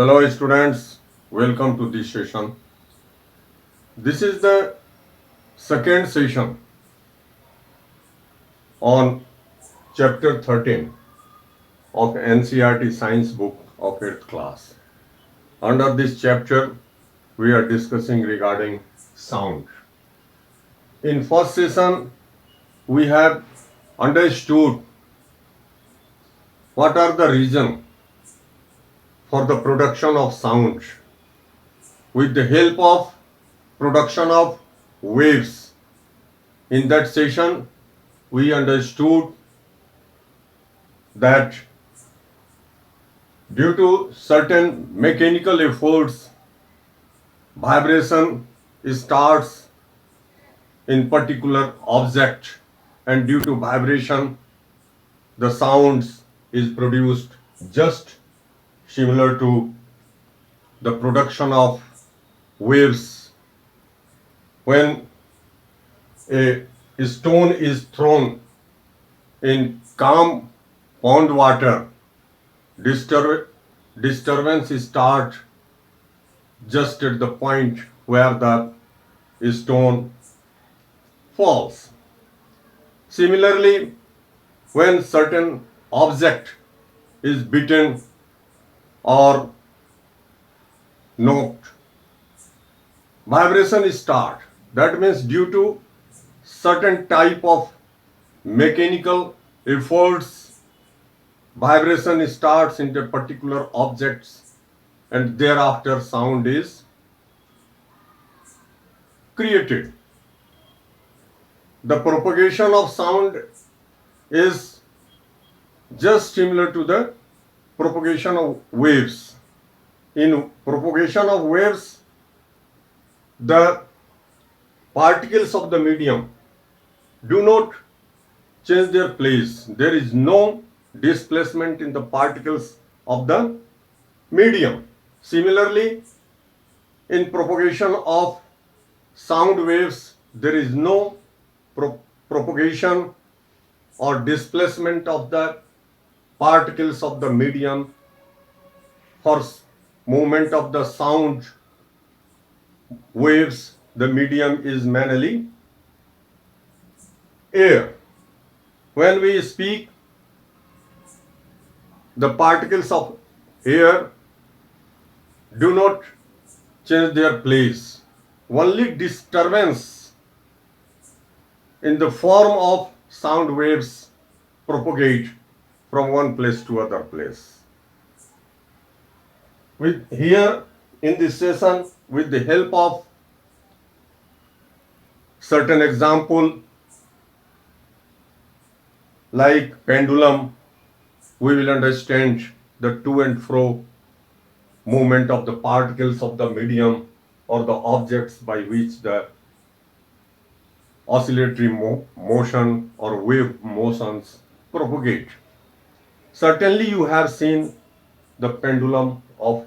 Hello students, welcome to this session. This is the second session on chapter 13 of NCERT science book of 8th class. Under this chapter, we are discussing regarding sound. In first session, we have understood what are the reasons for the production of sound with the help of production of waves. In that session, we understood that due to certain mechanical efforts, vibration starts in particular object, and due to vibration, the sounds is produced just similar to the production of waves. When a stone is thrown in calm pond water, disturbance start just at the point where the stone falls. Similarly, when certain object is beaten or knocked, vibration start. That means due to certain type of mechanical efforts, vibration starts in the particular objects, and thereafter sound is created. The propagation of sound is just similar to the propagation of waves. In propagation of waves, the particles of the medium do not change their place. There is no displacement in the particles of the medium. Similarly, in propagation of sound waves, there is no propagation or displacement of the particles of the medium. For movement of the sound waves, the medium is mainly air. When we speak, the particles of air do not change their place. Only disturbance in the form of sound waves propagate from one place to other place. With here in this session, with the help of certain example like pendulum, we will understand the to and fro movement of the particles of the medium or the objects by which the oscillatory motion or wave motions propagate. Certainly you have seen the pendulum of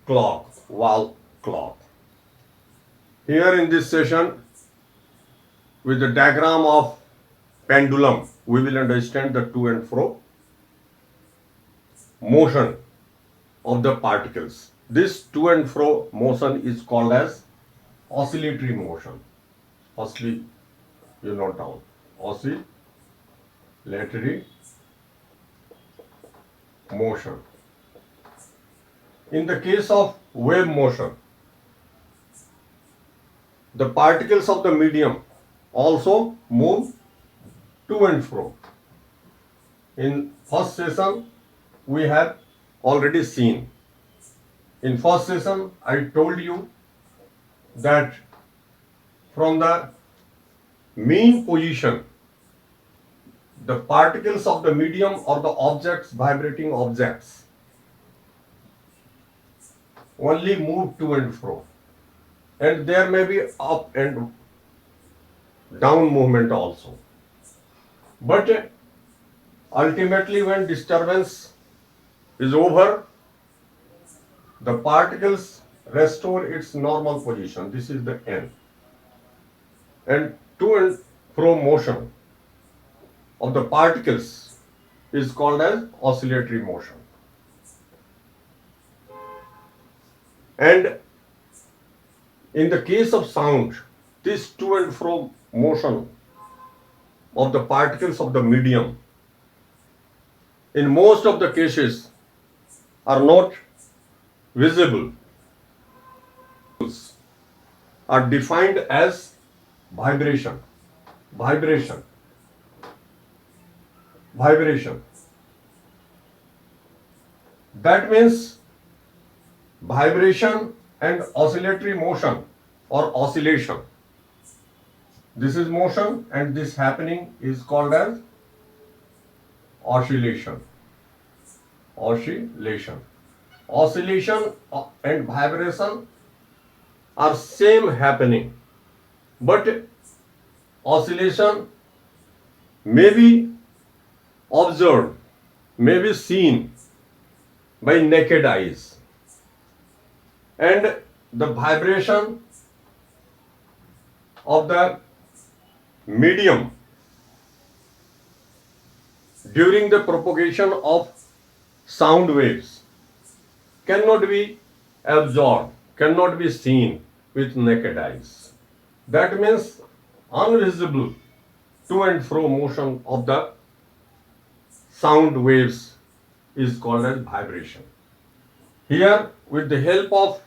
clock, wall clock. Here in this session, with the diagram of pendulum, we will understand the to and fro motion of the particles. This to and fro motion is called as oscillatory motion. Firstly, you note down oscillatory motion. In the case of wave motion, the particles of the medium also move to and fro. In first session, we have already seen. In first session, I told you that from the mean position, the particles of the medium or the objects, vibrating objects, only move to and fro. And there may be up and down movement also. But ultimately, when disturbance is over, the particles restore its normal position. This is the end. And to and fro motion of the particles is called as oscillatory motion. And in the case of sound, this to and fro motion of the particles of the medium in most of the cases are not visible, are defined as vibration, vibration, vibration. That means vibration and oscillatory motion or oscillation. This is motion and this happening is called as oscillation. Oscillation. Oscillation and vibration are same happening, but oscillation may be observed, may be seen by naked eyes, and the vibration of the medium during the propagation of sound waves cannot be absorbed, cannot be seen with naked eyes. That means invisible to and fro motion of the sound waves is called as vibration. Here, with the help of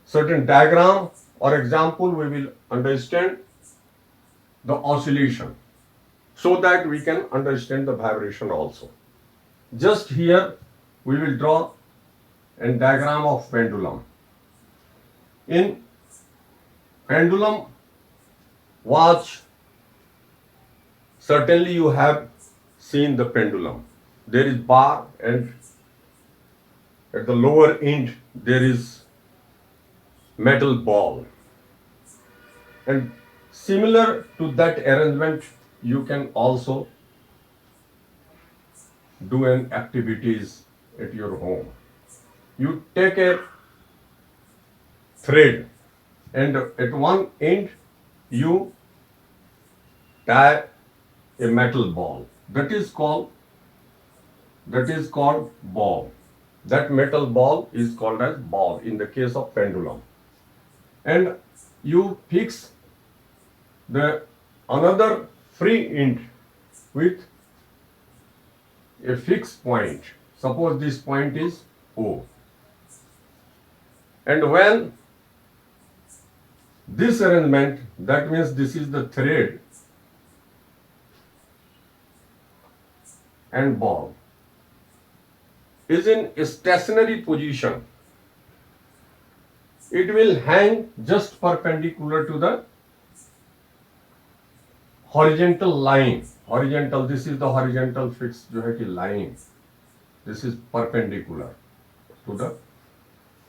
certain diagram or example, we will understand the oscillation so that we can understand the vibration also. Just here, we will draw a diagram of pendulum. In pendulum watch, certainly you have seen the pendulum. There is bar and at the lower end there is metal ball. And similar to that arrangement, you can also do an activities at your home. You take a thread and at one end you tie a metal ball. That is called ball. That metal ball is called as ball in the case of pendulum. And you fix the another free end with a fixed point. Suppose this point is O. And when this arrangement, that means this is the thread and ball, is in a stationary position, it will hang just perpendicular to the horizontal line. Horizontal, this is the horizontal fixed line. This is perpendicular to the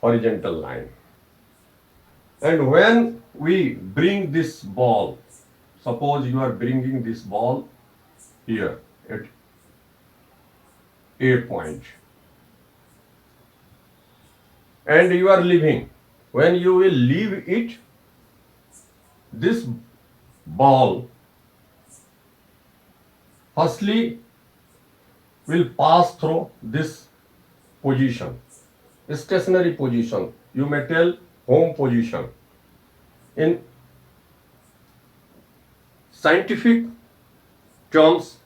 horizontal line. And when we bring this ball, suppose you are bringing this ball here at A point, and you are leaving. When you will leave it, this ball firstly will pass through this position, stationary position. You may tell home position. In scientific terms,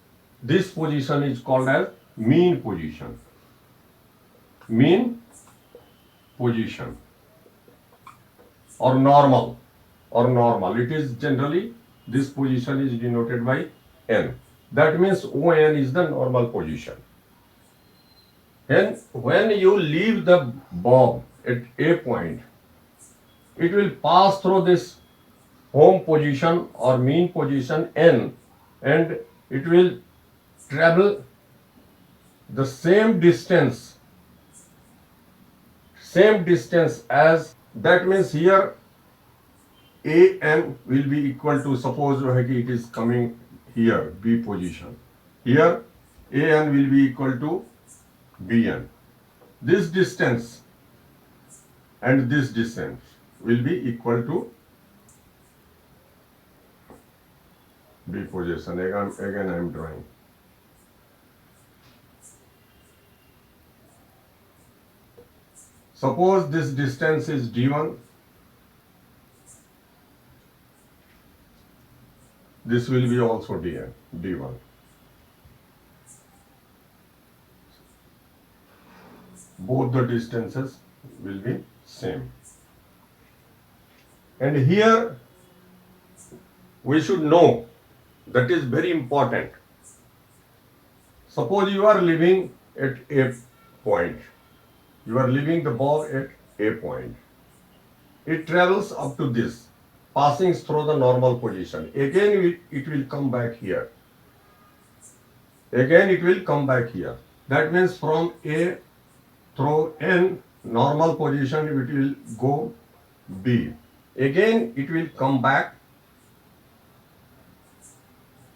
this position is called as mean position. Mean position or normal. It is generally, this position is denoted by N. That means ON is the normal position. And when you leave the bomb at A point, it will pass through this home position or mean position N, and it will travel the same distance as, that means here AN will be equal to, suppose it is coming here, B position. Here AN will be equal to BN. This distance and this distance will be equal to B position. Again I am drawing. Suppose this distance is d1, this will be also d1. Both the distances will be same. And here we should know, that is very important. Suppose you are living at a point. You are leaving the ball at a point. It travels up to this, passing through the normal position. Again it will come back here. Again it will come back here. That means from A through N normal position it will go B. Again it will come back,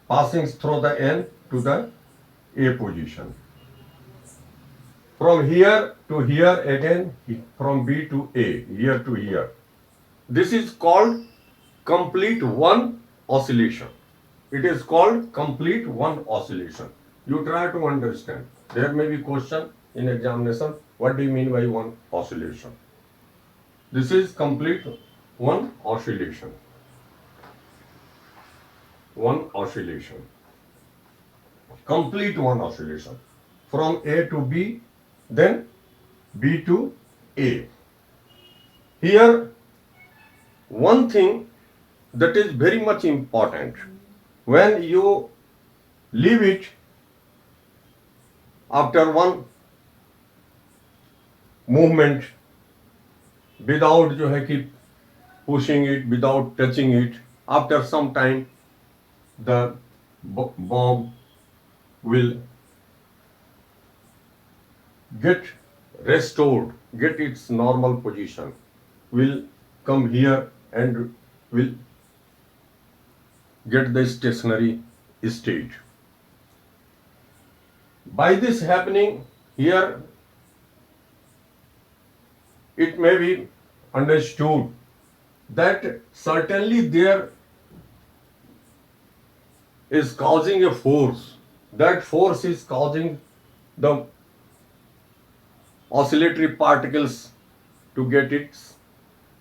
passing through the N to the A position. From here to here again, from B to A, here to here. This is called complete one oscillation. It is called complete one oscillation. You try to understand. There may be question in examination, what do you mean by one oscillation? This is complete one oscillation. One oscillation. Complete one oscillation. From A to B, then B to A. Here, one thing that is very much important, when you leave it after one movement, without जो है कि pushing it, without touching it, after some time the bomb will get restored, get its normal position, will come here and will get the stationary state. By this happening, here it may be understood that certainly there is causing a force. That force is causing the oscillatory particles to get its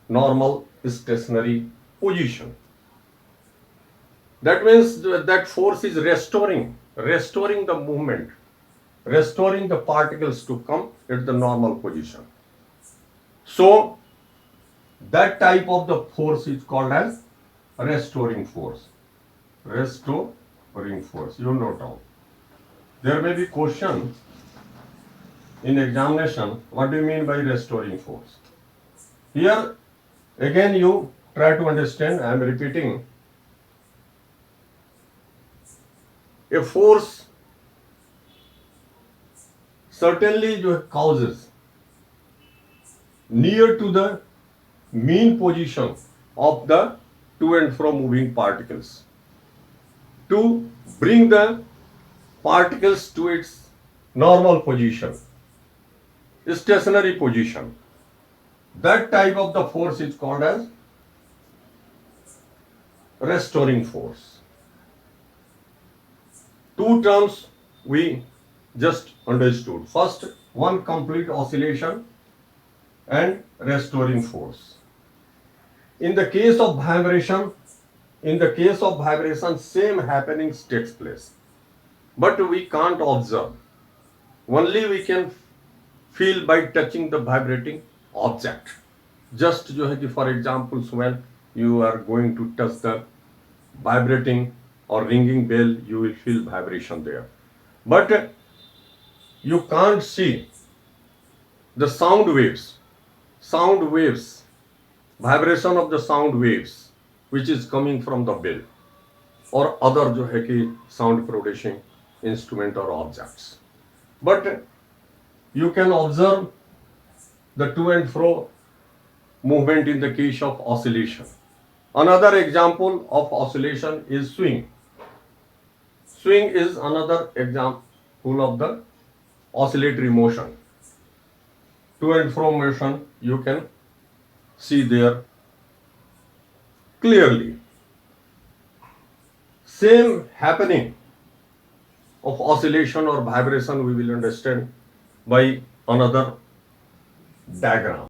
normal stationary position. That means that force is restoring the movement, restoring the particles to come at the normal position. So that type of the force is called as restoring force. Restoring force, you note down. There may be question in examination, what do you mean by restoring force? Here again you try to understand, I am repeating. A force certainly causes near to the mean position of the to and fro moving particles to bring the particles to its normal position, stationary position. That type of the force is called as restoring force. Two terms we just understood. First, one complete oscillation and restoring force. In the case of vibration, same happenings takes place. But we can't observe. Only we can feel by touching the vibrating object. Just for example, when you are going to touch the vibrating or ringing bell, you will feel vibration there. But you can't see the sound waves, vibration of the sound waves which is coming from the bell or other sound producing instrument or objects. But you can observe the to and fro movement in the case of oscillation. Another example of oscillation is swing. Swing is another example of the oscillatory motion. To and fro motion you can see there clearly. Same happening of oscillation or vibration we will understand by another diagram.